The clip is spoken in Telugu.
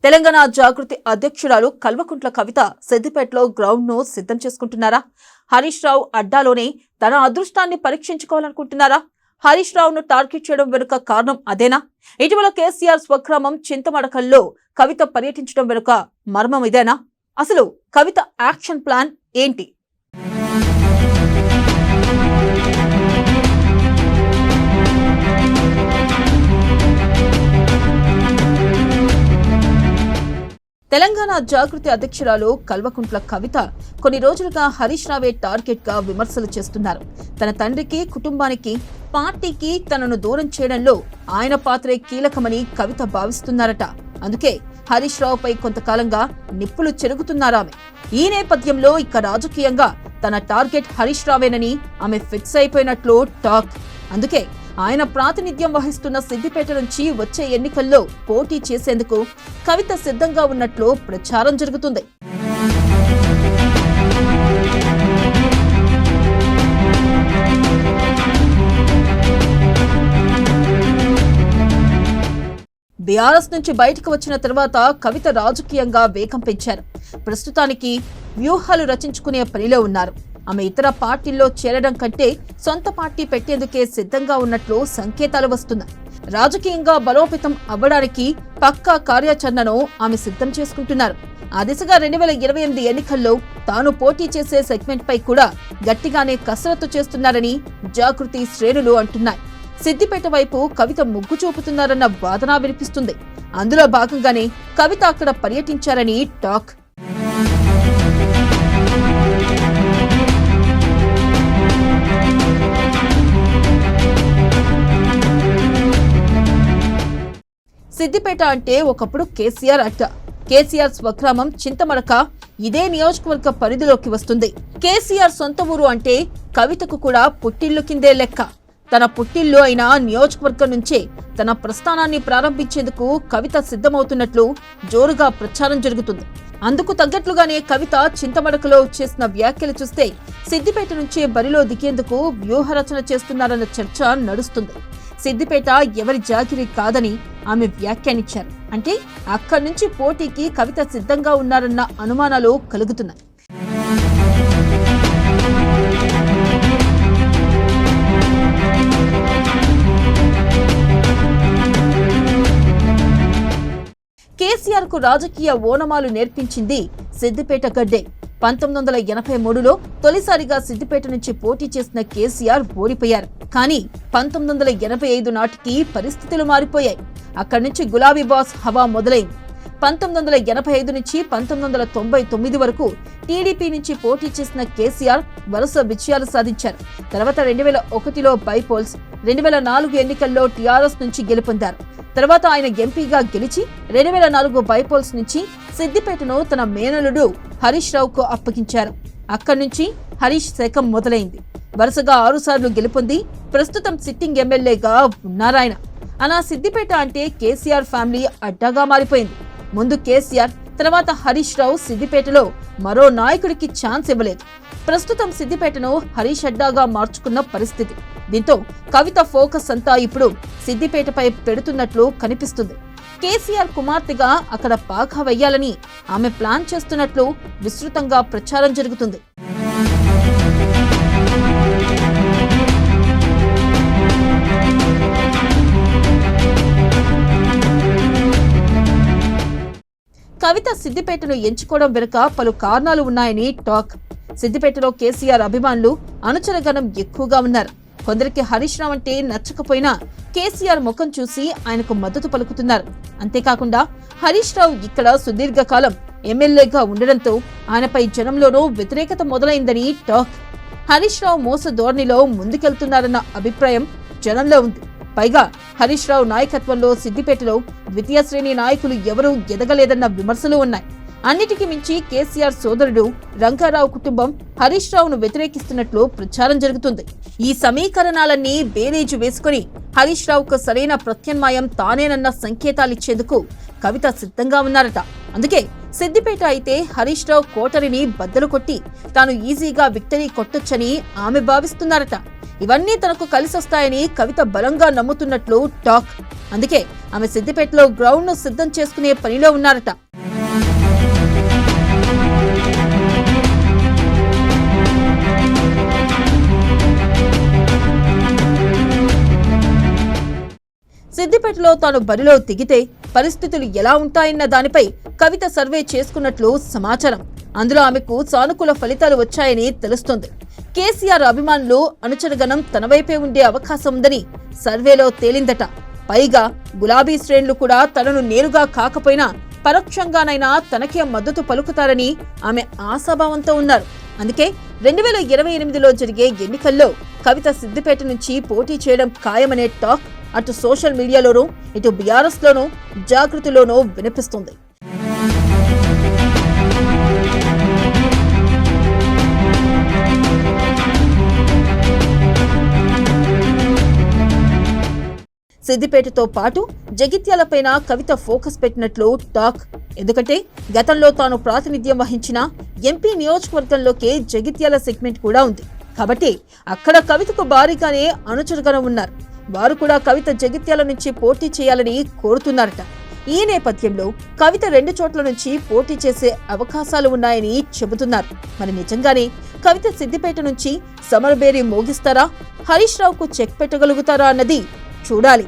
తెలంగాణ జాగృతి అధ్యక్షురాలు కల్వకుంట్ల కవిత సిద్దిపేటలో గ్రౌండ్ ను సిద్ధం చేసుకుంటున్నారా? హరీష్ రావు అడ్డాలోనే తన అదృష్టాన్ని పరీక్షించుకోవాలనుకుంటున్నారా? హరీష్ రావును టార్గెట్ చేయడం వెనుక కారణం అదేనా? ఇటీవల కేసీఆర్ స్వగ్రామం చింతమడకల్లో కవిత పర్యటించడం వెనుక మర్మం ఇదేనా? అసలు కవిత యాక్షన్ ప్లాన్ ఏంటి? తెలంగాణ జాగృతి అధ్యక్షురాలు కల్వకుంట్ల కవిత కొన్ని రోజులుగా హరీష్ రావే టార్గెట్ గా విమర్శలు చేస్తున్నారు. తన తండ్రికి, కుటుంబానికి, పార్టీకి తనను దూరం చేయడంలో ఆయన పాత్రే కీలకమని కవిత భావిస్తున్నారట. అందుకే హరీష్ రావుపై కొంతకాలంగా నిప్పులు చెరుగుతున్నారామె. ఈ నేపథ్యంలో ఇక రాజకీయంగా తన టార్గెట్ హరీష్ రావేనని ఆమె ఫిక్స్ అయిపోయినట్లు టాక్. అందుకే ఆయన ప్రాతినిధ్యం వహిస్తున్న సిద్దిపేట నుంచి వచ్చే ఎన్నికల్లో పోటీ చేసేందుకు కవిత సిద్ధంగా ఉన్నట్లు ప్రచారం జరుగుతుంది. బీఆర్ఎస్ నుంచి బయటకు వచ్చిన తర్వాత కవిత రాజకీయంగా వేగం పెంచారు. ప్రస్తుతానికి వ్యూహాలు రచించుకునే పనిలో ఉన్నారు. ఆమె ఇతర పార్టీల్లో చేరడం కంటే సొంత పార్టీ పెట్టేందుకే సిద్ధంగా ఉన్నట్లు సంకేతాలు వస్తున్నాయి. రాజకీయంగా బలోపేతం అవ్వడానికి పక్కా కార్యాచరణను ఆమె సిద్ధం చేసుకుంటున్నారు. ఆ దిశగా 2028 ఎన్నికల్లో తాను పోటీ చేసే సెగ్మెంట్ పై కూడా గట్టిగానే కసరత్తు చేస్తున్నారని జాగృతి శ్రేణులు అంటున్నాయి. సిద్దిపేట వైపు కవిత మొగ్గు చూపుతున్నారన్న వాదన వినిపిస్తుంది. అందులో భాగంగానే కవిత అక్కడ పర్యటించారని టాక్. సిద్దిపేట అంటే ఒకప్పుడు కేసీఆర్ అడ్డ. కేసీఆర్ స్వగ్రామం చింతమడక ఇదే నియోజకవర్గ పరిధిలోకి వస్తుంది. కేసీఆర్ సొంత ఊరు అంటే కవితకు కూడా పుట్టిల్లు కిందే లెక్క. తన పుట్టిల్లు అయిన నియోజకవర్గం నుంచే తన ప్రస్థానాన్ని ప్రారంభించేందుకు కవిత సిద్ధమవుతున్నట్లు జోరుగా ప్రచారం జరుగుతుంది. అందుకు తగ్గట్లుగానే కవిత చింతమడకలో చేసిన వ్యాఖ్యలు చూస్తే సిద్దిపేట నుంచే బరిలో దిగేందుకు వ్యూహరచన చేస్తున్నారన్న చర్చ నడుస్తుంది. సిద్దిపేట ఎవరి జాగిరి కాదని ఆమె వ్యాఖ్యానించారు. అంటే అక్కడి నుంచి పోటీకి కవిత సిద్ధంగా ఉన్నారన్న అనుమానాలు కలుగుతున్నాయి. కేసీఆర్ కు రాజకీయ ఓనమాలు నేర్పించింది సిద్దిపేట గడ్డే. 1983లో తొలిసారిగా సిద్దిపేట నుంచి పోటీ చేసిన కేసీఆర్ ఓడిపోయారు. కానీ 1985 నాటికి పరిస్థితులు మారిపోయాయి. అక్కడి నుంచి గులాబీ బాస్ హవా మొదలైంది. 1985 నుంచి 1999 వరకు టీడీపీ నుంచి పోటీ చేసిన కేసీఆర్ వరుస విజయాలు సాధించారు. తర్వాత 2001లో బైపోల్స్, 2004 ఎన్నికల్లో టీఆర్ఎస్ నుంచి గెలుపొందారు. తర్వాత ఆయన ఎంపీగా గెలిచి 2004 బైపోల్స్ నుంచి సిద్దిపేటను తన మేనలుడు హరీష్ రావుకు అప్పగించారు. అక్కడి నుంచి హరీష్ శకం మొదలైంది. వరుసగా 6 సార్లు గెలుపొంది ప్రస్తుతం సిట్టింగ్ ఎమ్మెల్యేగా ఉన్నారాయన. అలా సిద్దిపేట అంటే కేసీఆర్ ఫ్యామిలీ అడ్డాగా మారిపోయింది. ముందు కేసీఆర్, తర్వాత హరీష్ రావు సిద్దిపేటలో మరో నాయకుడికి ఛాన్స్ ఇవ్వలేదు. ప్రస్తుతం సిద్దిపేటను హరీష్ అడ్డాగా మార్చుకున్న పరిస్థితి. దీంతో కవిత ఫోకస్ అంతా ఇప్పుడు సిద్దిపేటపై పెడుతున్నట్లు కనిపిస్తుంది. కేసీఆర్ కుమార్తెగా అక్కడ పాగా వెయ్యాలని ఆమె ప్లాన్ చేస్తున్నట్లు విస్తృతంగా ప్రచారం జరుగుతుంది. కవిత సిద్దిపేటను ఎంచుకోవడం వెనుక పలు కారణాలు ఉన్నాయని టాక్. సిద్దిపేటలో కేసీఆర్ అభిమానులు, అనుచరగణం ఎక్కువగా ఉన్నారు. కొందరికి హరీష్ రావు అంటే నచ్చకపోయినా కేసీఆర్ ముఖం చూసి ఆయనకు మద్దతు పలుకుతున్నారు. అంతేకాకుండా హరీష్ రావు ఇక్కడ సుదీర్ఘకాలం ఎమ్మెల్యేగా ఉండడంతో ఆయనపై జనంలోనూ వ్యతిరేకత మొదలైందని టాక్. హరీష్ రావు మోస ధోరణిలో ముందుకెళ్తున్నారన్న అభిప్రాయం జనంలో ఉంది. పైగా హరీష్ రావు నాయకత్వంలో సిద్దిపేటలో ద్వితీయ శ్రేణి నాయకులు ఎవరూ ఎదగలేదన్న విమర్శలు ఉన్నాయి. అన్నిటికీ మించి కేసీఆర్ సోదరుడు రంగారావు కుటుంబం హరీష్ రావును వ్యతిరేకిస్తున్నట్లు ప్రచారం జరుగుతుంది. ఈ సమీకరణాలన్నీ బేరీజు వేసుకుని హరీష్ రావుకు సరైన ప్రత్యామ్నాయం తానేనన్న సంకేతాలిచ్చేందుకు కవిత సిద్ధంగా ఉన్నారట. అందుకే సిద్దిపేట అయితే హరీష్ రావు కోటరిని బద్దలు కొట్టి తాను ఈజీగా విక్టరీ కొట్టొచ్చని ఆమె భావిస్తున్నారట. ఇవన్నీ తనకు కలిసొస్తాయని కవిత బలంగా నమ్ముతున్నట్లు టాక్. అందుకే ఆమె సిద్దిపేటలో గ్రౌండ్ ను సిద్ధం చేసుకునే పనిలో ఉన్నారట. సిద్దిపేటలో తాను బరిలో దిగితే పరిస్థితులు ఎలా ఉంటాయన్న దానిపై కవిత సర్వే చేసుకున్నట్లు సమాచారం. అందులో ఆమెకు సానుకూల ఫలితాలు వచ్చాయని తెలుస్తోంది. కేసీఆర్ అభిమానులు అనుచరగణం తన వైపే ఉండే అవకాశం ఉందని సర్వేలో తేలిందట. పైగా గులాబీ శ్రేణులు కూడా తనను నేరుగా కాకపోయినా పరోక్షంగానైనా తనకే మద్దతు పలుకుతారని ఆమె ఆశాభావంతో ఉన్నారు. అందుకే 2028లో జరిగే ఎన్నికల్లో కవిత సిద్దిపేట నుంచి పోటీ చేయడం ఖాయమనే టాక్ అటు సోషల్ మీడియాలోనూ ఇటు బీఆర్ఎస్ లోనూ జాగృతిలోనూ వినిపిస్తుంది. సిద్దిపేటతో పాటు జగిత్యాలపైన కవిత ఫోకస్ పెట్టినట్లు టాక్. ఎందుకంటే గతంలో తాను ప్రాతినిధ్యం వహించిన ఎంపీ నియోజకవర్గంలోకే జగిత్యాల సెగ్మెంట్ కూడా ఉంది. కాబట్టి అక్కడ కవితకు భారీగానే అనుచరుగణం ఉన్నారు. వారు కూడా కవిత జగిత్యాల నుంచి పోటీ చేయాలని కోరుతున్నారట. ఈ నేపథ్యంలో కవిత 2 చోట్ల నుంచి పోటీ చేసే అవకాశాలు ఉన్నాయని చెబుతున్నారు. మరి నిజంగానే కవిత సిద్దిపేట నుంచి సమరబేరి మోగిస్తారా, హరీష్ రావుకు చెక్ పెట్టగలుగుతారా అన్నది చూడాలి.